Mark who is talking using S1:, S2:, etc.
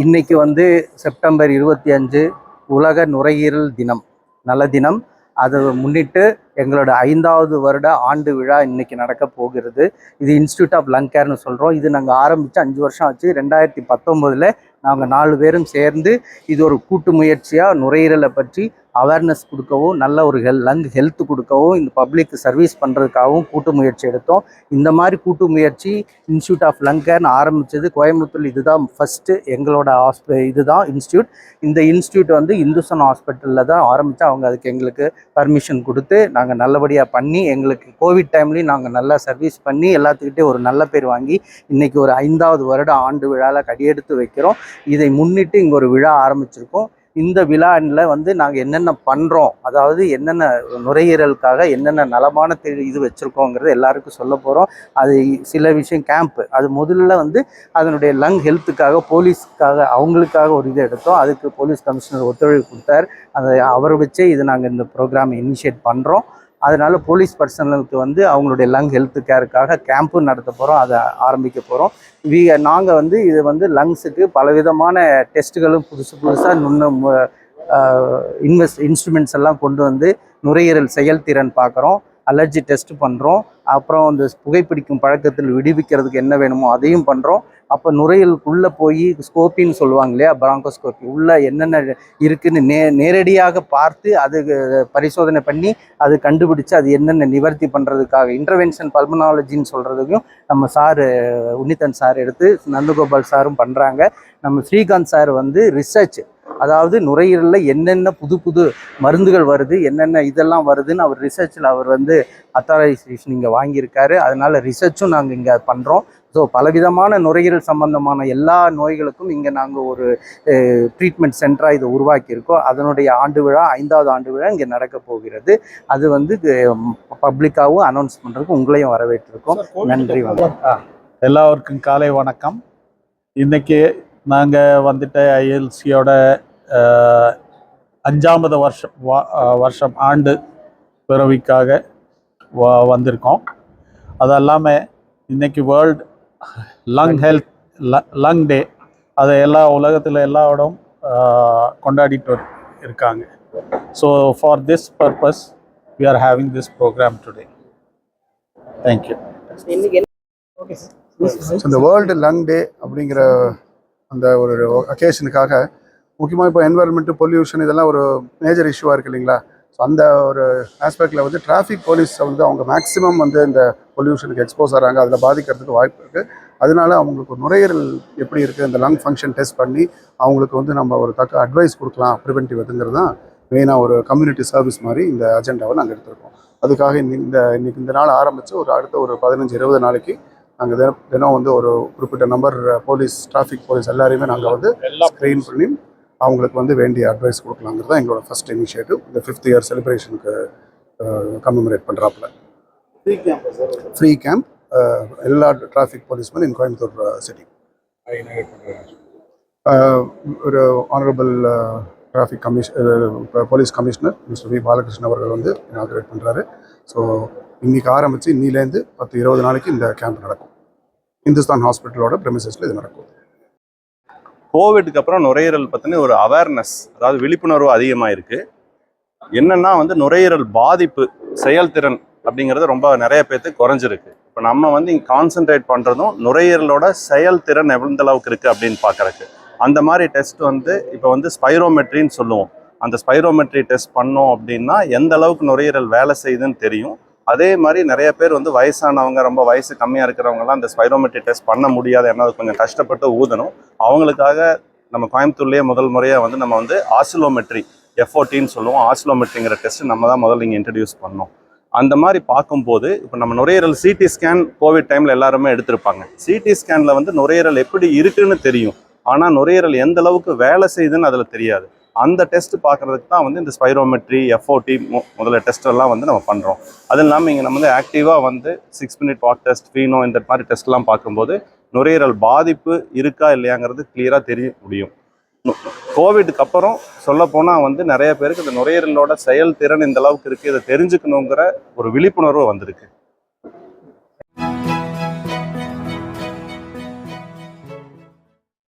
S1: இன்னைக்கு வந்து செப்டம்பர் 25 உலக நுரையீரல் தினம், நல்ல தினம். அதை முன்னிட்டு எங்களோட 5வது வருட ஆண்டு விழா இன்னைக்கு நடக்க போகிறது. இது இன்ஸ்டியூட் ஆஃப் லங் கேர்னு சொல்கிறோம். இது நாங்கள் ஆரம்பித்து 5 வருஷம் ஆச்சு. 2019 நாங்கள் 4 பேரும் சேர்ந்து இது ஒரு கூட்டு முயற்சியாக நுரையீரலை பற்றி அவேர்னஸ் கொடுக்கவும், நல்ல ஒரு லங் ஹெல்த் கொடுக்கவும், இந்த பப்ளிக் சர்வீஸ் பண்ணுறதுக்காகவும் கூட்டு முயற்சி எடுத்தோம். இந்த மாதிரி கூட்டு முயற்சி இன்ஸ்டியூட் ஆஃப் லங் கேர்னு ஆரம்பித்தது கோயம்புத்தூர். இதுதான் ஃபஸ்ட்டு எங்களோட இதுதான் இன்ஸ்டியூட். இந்த இன்ஸ்டியூட் வந்து இந்துஸ்தான் ஹாஸ்பிட்டலில் தான் ஆரம்பித்து அவங்க அதுக்கு எங்களுக்கு பர்மிஷன் கொடுத்து நாங்கள் நல்லபடியாக பண்ணி, எங்களுக்கு கோவிட் டைம்லேயும் நாங்கள் நல்லா சர்வீஸ் பண்ணி எல்லாத்துக்கிட்டே ஒரு நல்ல பேர் வாங்கி இன்றைக்கி ஒரு 5வது வருட ஆண்டு விழாவில் கடியெடுத்து வைக்கிறோம். இதை முன்னிட்டு இங்கே ஒரு விழா ஆரம்பிச்சிருக்கோம். இந்த விழாவில் வந்து நாங்கள் என்னென்ன பண்ணுறோம், அதாவது என்னென்ன நுரையீரலுக்காக என்னென்ன நலமான இது வச்சுருக்கோங்கிறது எல்லாருக்கும் சொல்ல போகிறோம். அது சில விஷயம் கேம்ப்பு, அது முதல்ல வந்து அதனுடைய லங் ஹெல்த்துக்காக போலீஸ்க்காக அவங்களுக்காக ஒரு இது எடுத்தோம். அதுக்கு போலீஸ் கமிஷனர் ஒத்துழைப்பு கொடுத்தார். அதை அவரை வச்சே இது நாங்கள் இந்த ப்ரோக்ராம் இனிஷியேட் பண்ணுறோம். அதனால் போலீஸ் பர்சனலுக்கு வந்து அவங்களுடைய லங் ஹெல்த் கேருக்காக கேம்பும் நடத்த போகிறோம், அதை ஆரம்பிக்க போகிறோம். நாங்கள் வந்து இது வந்து லங்ஸுக்கு பலவிதமான டெஸ்ட்டுகளும் புதுசாக இன்ஸ்ட்ருமெண்ட்ஸ் எல்லாம் கொண்டு வந்து நுரையீரல் செயல்திறன் பார்க்குறோம், அலர்ஜி டெஸ்ட் பண்ணுறோம். அப்புறம் இந்த புகைப்பிடிக்கும் பழக்கத்தில் விடுவிக்கிறதுக்கு என்ன வேணுமோ அதையும் பண்ணுறோம். அப்போ நுரையீரலுக்குள்ளே போய் ஸ்கோப்பின்னு சொல்லுவாங்க இல்லையா, பிராங்கோஸ்கோப்பி, உள்ளே என்னென்ன இருக்குதுன்னு நேரடியாக பார்த்து அது பரிசோதனை பண்ணி அது கண்டுபிடிச்சு அது என்னென்ன நிவர்த்தி பண்ணுறதுக்காக இன்டர்வென்ஷன் பல்மனாலஜின்னு சொல்கிறதுக்கும் நம்ம சார் உன்னித்தன் சார் எடுத்து நந்தகோபால் சாரும் பண்ணுறாங்க. நம்ம ஸ்ரீகாந்த் சார் வந்து ரிசர்ச், அதாவது நுரையீரலில் என்னென்ன புது மருந்துகள் வருது, என்னென்ன இதெல்லாம் வருதுன்னு அவர் ரிசர்ச்சில் அவர் வந்து அத்தாரைசேஷன் இங்கே வாங்கியிருக்காரு. அதனால் ரிசர்ச்சும் நாங்கள் இங்கே பண்ணுறோம். ஸோ பலவிதமான நுரையீரல் சம்பந்தமான எல்லா நோய்களுக்கும் இங்கே நாங்கள் ஒரு ட்ரீட்மெண்ட் சென்டராக இதை உருவாக்கியிருக்கோம். அதனுடைய ஆண்டு விழா 5வது ஆண்டு விழா இங்கே நடக்க போகிறது. அது வந்து பப்ளிக்காகவும் அனௌன்ஸ் பண்ணுறதுக்கு உங்களையும் வரவேற்றிருக்கோம். நன்றி.
S2: எல்லாருக்கும் காலை வணக்கம். இன்றைக்கி நாங்கள் வந்துட்டு ஐஎல்சியோட 5வது வருஷம் ஆண்டு பிறவிக்காக வந்திருக்கோம். அது இல்லாமல் இன்றைக்கி வேர்ல்டு லங் டே, அதை உலகத்தில் எல்லா இடம் கொண்டாடிட்டு இருக்காங்க. So for this purpose we are having this program today. Thank you.
S3: இந்த வேர்ல்டு லங் டே அப்படிங்கிற அந்த ஒரு அக்கேஷனுக்காக முக்கியமாக இப்போ என்வரன்மெண்ட்டு, பொல்யூஷன் இதெல்லாம் ஒரு மேஜர் இஷ்யூவாக இருக்குது இல்லைங்களா. ஸோ அந்த ஒரு ஆஸ்பெக்டில் வந்து டிராஃபிக் போலீஸை வந்து அவங்க மேக்ஸிமம் வந்து இந்த பொல்யூஷனுக்கு எக்ஸ்போஸ் ஆகிறாங்க, அதில் பாதிக்கிறதுக்கு வாய்ப்பு இருக்குது. அதனால அவங்களுக்கு ஒரு நுரையீரல் எப்படி இருக்குது, இந்த லங் ஃபங்க்ஷன் டெஸ்ட் பண்ணி அவங்களுக்கு வந்து நம்ம ஒரு தக்க அட்வைஸ் கொடுக்கலாம், ப்ரிவென்டிவ் இதுங்கிறது தான் மெயினாக ஒரு கம்யூனிட்டி சர்வீஸ் மாதிரி இந்த அஜெண்டாவை நாங்கள் எடுத்திருக்கோம். அதுக்காக இன்னைக்கு இந்த நாள் ஆரம்பித்து அடுத்த ஒரு 15-20 நாளைக்கு நாங்கள் தினம் வந்து ஒரு குறிப்பிட்ட நம்பர் டிராஃபிக் போலீஸ் எல்லாரையுமே நாங்கள் வந்து ஸ்க்ரீன் பண்ணி அவங்களுக்கு வந்து வேண்டிய அட்வைஸ் கொடுக்கலாங்கிறது தான் எங்களோட ஃபர்ஸ்ட் இனிஷியேட்டிவ். இந்த 5th இயர் செலிப்ரேஷனுக்கு கமெமரேட் பண்ணுறாப்புல ஃப்ரீ கேம்ப் எல்லா டிராஃபிக் போலீஸ்மேன் இன் கோயம்புத்தூர் சிட்டி. ஒரு honourable traffic police commissioner mister we Balakrishnan அவர்கள் வந்து இனாகரேட் பண்ணுறாரு. ஸோ இன்றைக்கி ஆரம்பித்து இன்னிலேருந்து 10-20 நாளைக்கு இந்த கேம்ப் நடக்கும். இந்துஸ்தான் ஹாஸ்பிட்டலோட ப்ரெமிசஸில் இது நடக்கும்.
S4: கோவிட்க்கு அப்புறம் நுரையீரல் பற்றின ஒரு அவேர்னஸ், அதாவது விழிப்புணர்வு அதிகமாக இருக்குது. என்னென்னா வந்து நுரையீரல் பாதிப்பு செயல்திறன் அப்படிங்கிறது ரொம்ப நிறைய பேர்த்துக்கு குறைஞ்சிருக்கு. இப்போ நம்ம வந்து இங்கே கான்சென்ட்ரேட் பண்ணுறதும் நுரையீரலோட செயல்திறன் எந்த அளவுக்கு இருக்குது அப்படின்னு பார்க்குறக்கு. அந்த மாதிரி டெஸ்ட் வந்து இப்போ வந்து ஸ்பைரோமெட்ரின்னு சொல்லுவோம். அந்த ஸ்பைரோமெட்ரி டெஸ்ட் பண்ணோம் அப்படின்னா எந்த அளவுக்கு நுரையீரல் வேலை செய்யுதுன்னு தெரியும். அதே மாதிரி நிறைய பேர் வந்து வயசானவங்க, ரொம்ப வயசு கம்மியாக இருக்கிறவங்கலாம் இந்த ஸ்பைரோமெட்ரி டெஸ்ட் பண்ண முடியாது, ஏன்னா அது கொஞ்சம் கஷ்டப்பட்டு ஊதணும். அவங்களுக்காக நம்ம கோயம்புத்தூர்லேயே முதல் முறையாக வந்து நம்ம வந்து ஆசிலோமெட்ரி FOTன்னு சொல்லுவோம். ஆசிலோமெட்ரிங்கிற டெஸ்ட் நம்ம தான் முதல்ல இங்கே இன்ட்ரடியூஸ் பண்ணோம். அந்த மாதிரி பார்க்கும்போது இப்போ நம்ம நுரையீரல் சிடி ஸ்கேன் கோவிட் டைமில் எல்லாருமே எடுத்திருப்பாங்க. சிடி ஸ்கேனில் வந்து நுரையீரல் எப்படி இருக்குன்னு தெரியும், ஆனால் நுரையீரல் எந்த அளவுக்கு வேலை செய்யுதுன்னு அதில் தெரியாது. அந்த டெஸ்ட் பார்க்குறதுக்கு தான் வந்து இந்த ஸ்பைரோமெட்ரி, FOT முதல்ல டெஸ்ட்டெல்லாம் வந்து நம்ம பண்ணுறோம். அது இல்லாமல் இங்கே நம்ம வந்து ஆக்டிவாக வந்து 6 minute வாக் டெஸ்ட், ஃபீனோ, இந்த மாதிரி டெஸ்ட்லாம் பார்க்கும்போது நுரையீரல் பாதிப்பு இருக்கா இல்லையாங்கிறது கிளியராக தெரிய முடியும். கோவிடுக்கு அப்புறம் சொல்லப்போனால் வந்து நிறைய பேருக்கு இந்த நுரையீரலோட செயல்திறன் இந்த அளவுக்கு இருக்குது, இதை தெரிஞ்சுக்கணுங்கிற ஒரு விழிப்புணர்வு வந்திருக்கு.